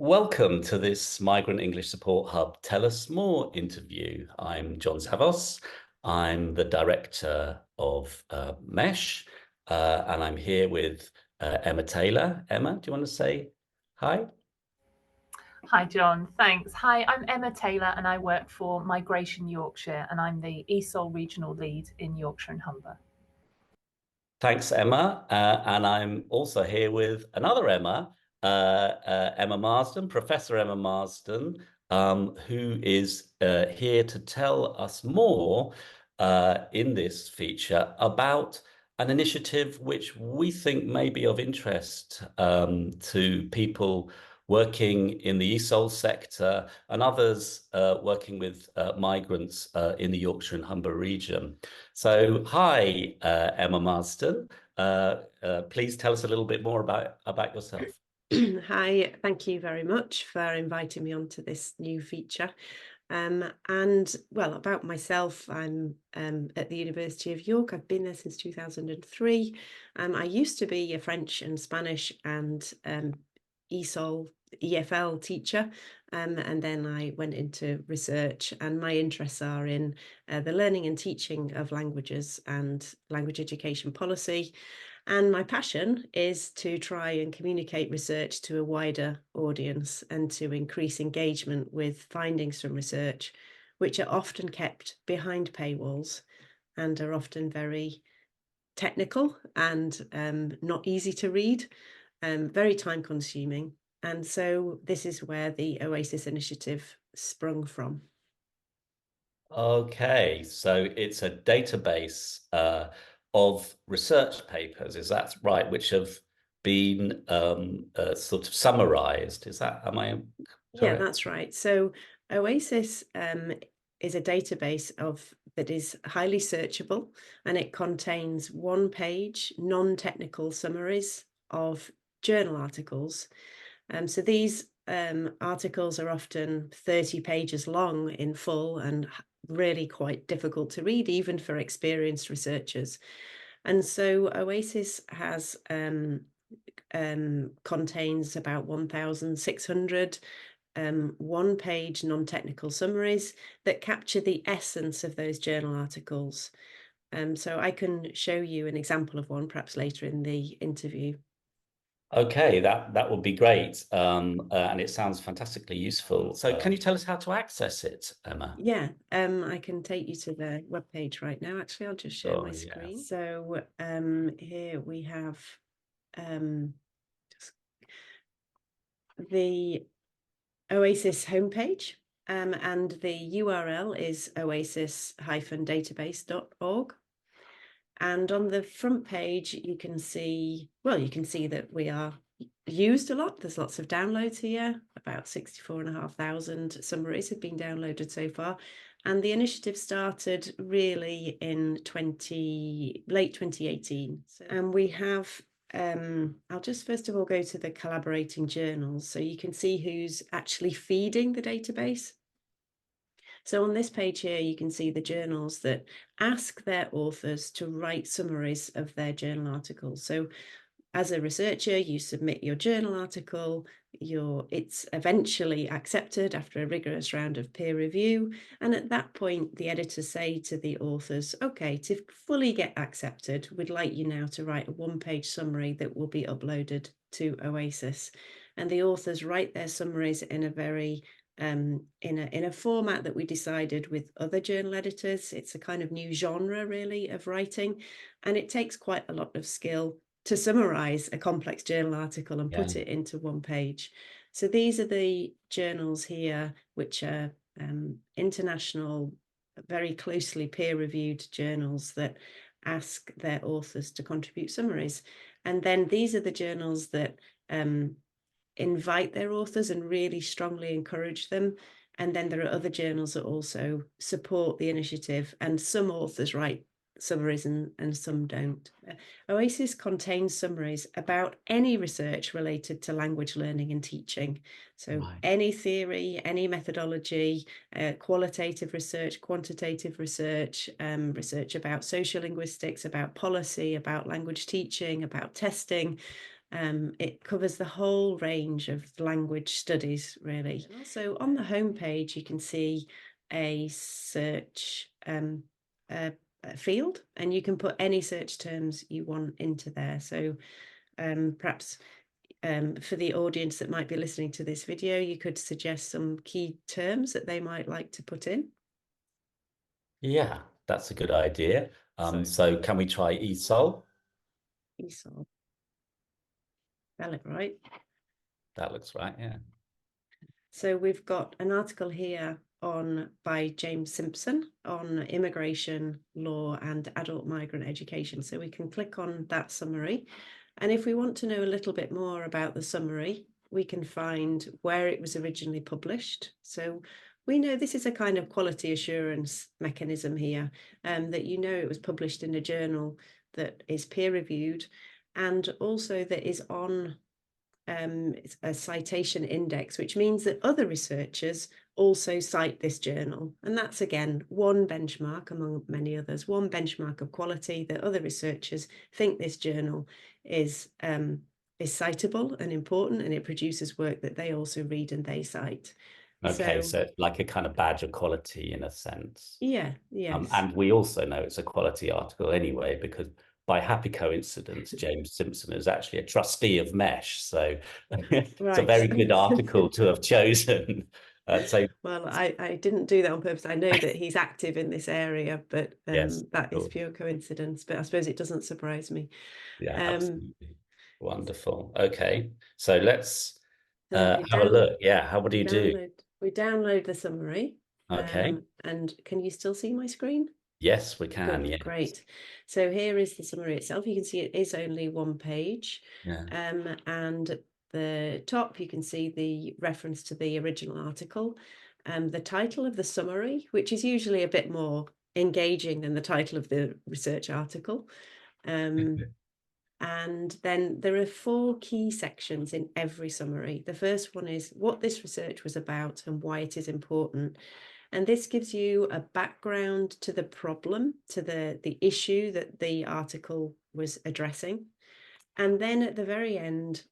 Welcome to this Migrant English Support Hub Tell Us More interview. I'm John Savos. I'm the director of MESH, and I'm here with Emma Taylor. Emma, do you want to say hi? Hi, John. Thanks. Hi, I'm Emma Taylor and I work for Migration Yorkshire and I'm the ESOL regional lead in Yorkshire and Humber. Thanks, Emma. And I'm also here with another Emma, Emma Marsden, Professor Emma Marsden, who is here to tell us more in this feature about an initiative which we think may be of interest to people working in the ESOL sector and others working with migrants in the Yorkshire and Humber region. So, hi, Emma Marsden. Please tell us a little bit more about yourself. Hi, thank you very much for inviting me onto this new feature. And well, about myself, I'm at the University of York. I've been there since 2003. I used to be a French and Spanish and ESOL, EFL teacher, and then I went into research, and my interests are in the learning and teaching of languages and language education policy. And my passion is to try and communicate research to a wider audience and to increase engagement with findings from research, which are often kept behind paywalls and are often very technical and not easy to read, very time consuming. And so this is where the Oasis initiative sprung from. Okay, so it's a database of research papers, is that right? Which have been sort of summarized. Am I correct? Yeah, that's right. So Oasis is a database that is highly searchable, and it contains one-page non-technical summaries of journal articles. So these articles are often 30 pages long in full and really quite difficult to read, even for experienced researchers. And so Oasis has contains about 1,600 one-page non-technical summaries that capture the essence of those journal articles. So I can show you an example of one perhaps later in the interview. Okay, that would be great. And it sounds fantastically useful. So can you tell us how to access it, Emma? Yeah, I can take you to the webpage right now. Actually, I'll just share my Yeah. screen. So here we have the Oasis homepage, and the URL is oasis-database.org. And on the front page, you can see that we are used a lot. There's lots of downloads here. About 64,500 summaries have been downloaded so far. And the initiative started really in late 2018. And we have, I'll just first of all go to the collaborating journals so you can see who's actually feeding the database. So on this page here, you can see the journals that ask their authors to write summaries of their journal articles. So as a researcher, you submit your journal article, it's eventually accepted after a rigorous round of peer review. And at that point, the editors say to the authors, okay, to fully get accepted, we'd like you now to write a one-page summary that will be uploaded to Oasis. And the authors write their summaries in a very in a format that we decided with other journal editors. It's a kind of new genre, really, of writing, and it takes quite a lot of skill to summarize a complex journal article and put it into one page. So these are the journals here, which are international, very closely peer-reviewed journals that ask their authors to contribute summaries. And then these are the journals that invite their authors and really strongly encourage them. And then there are other journals that also support the initiative, and some authors write summaries and some don't. Oasis contains summaries about any research related to language learning and teaching. So any theory, any methodology, qualitative research, quantitative research, research about social linguistics, about policy, about language teaching, about testing. It covers the whole range of language studies, really. And also on the homepage, you can see a search field, and you can put any search terms you want into there. So perhaps for the audience that might be listening to this video, you could suggest some key terms that they might like to put in. Yeah, that's a good idea. So can we try ESOL? ESOL. Spell it right. That looks right, yeah. So we've got an article here by James Simpson on immigration law and adult migrant education. So we can click on that summary. And if we want to know a little bit more about the summary, we can find where it was originally published. So we know this is a kind of quality assurance mechanism here, that you know it was published in a journal that is peer reviewed, and also that is on it's a citation index, which means that other researchers also cite this journal. And that's, again, one benchmark among many others, one benchmark of quality, that other researchers think this journal is citable and important, and it produces work that they also read and they cite. Okay, so like a kind of badge of quality in a sense. Yeah, yes. And we also know it's a quality article anyway, because by happy coincidence, James Simpson is actually a trustee of Mesh. So it's a very good article to have chosen. Well, I didn't do that on purpose. I know that he's active in this area, but yes, that is pure coincidence. But I suppose it doesn't surprise me. Yeah, absolutely. Wonderful. Okay, so let's have a look. Yeah, what do you do? We download the summary. Okay. And can you still see my screen? Yes, we can. Good, yes. Great. So here is the summary itself. You can see it is only one page. Yeah. And at the top, you can see the reference to the original article, the title of the summary, which is usually a bit more engaging than the title of the research article. And then there are 4 key sections in every summary. The first one is what this research was about and why it is important. And this gives you a background to the problem, to the issue that the article was addressing. And then at the very end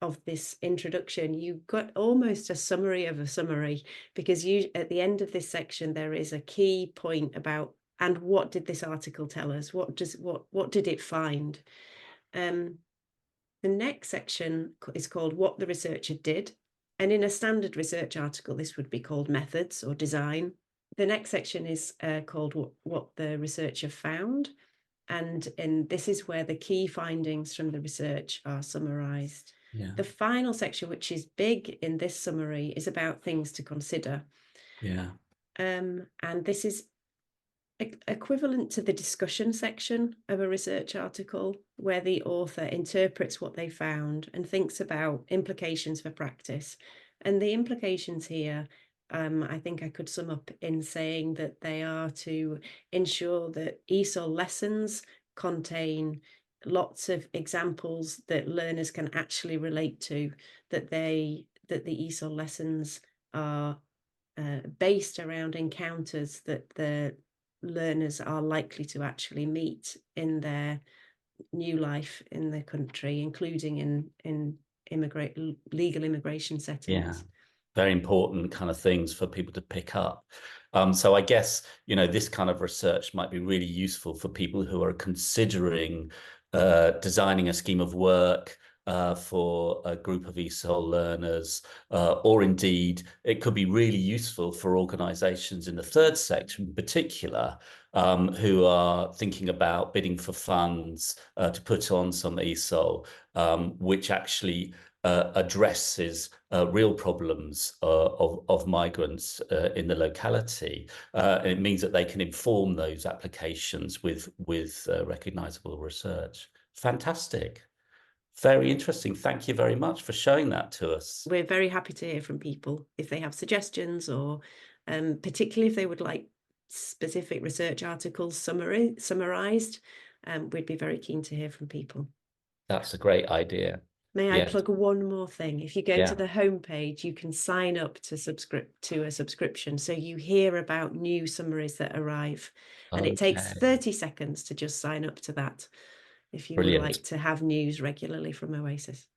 of this introduction, you've got almost a summary of a summary, because at the end of this section, there is a key point about, and what did this article tell us? What did it find? The next section is called what the researcher did. And in a standard research article, this would be called methods or design. The next section is called what the researcher found. And this is where the key findings from the research are summarized. Yeah. The final section, which is big in this summary, is about things to consider. Yeah. And this is equivalent to the discussion section of a research article, where the author interprets what they found and thinks about implications for practice. And the implications here, I think I could sum up in saying that they are to ensure that ESOL lessons contain lots of examples that learners can actually relate to, that the ESOL lessons are based around encounters that the learners are likely to actually meet in their new life in the country, including in legal immigration settings. Yeah. Very important kind of things for people to pick up. So I guess, this kind of research might be really useful for people who are considering designing a scheme of work for a group of ESOL learners, or indeed it could be really useful for organizations in the third section in particular, who are thinking about bidding for funds to put on some ESOL, which actually addresses real problems of migrants in the locality. And it means that they can inform those applications with recognizable research. Fantastic. Very interesting. Thank you very much for showing that to us. We're very happy to hear from people if they have suggestions, or particularly if they would like specific research articles summarized. We'd be very keen to hear from people. That's a great idea. May I plug one more thing? If you go to the homepage, you can sign up to a subscription, so you hear about new summaries that arrive. And it takes 30 seconds to just sign up to that. if you would Brilliant. like to have news regularly from Oasis.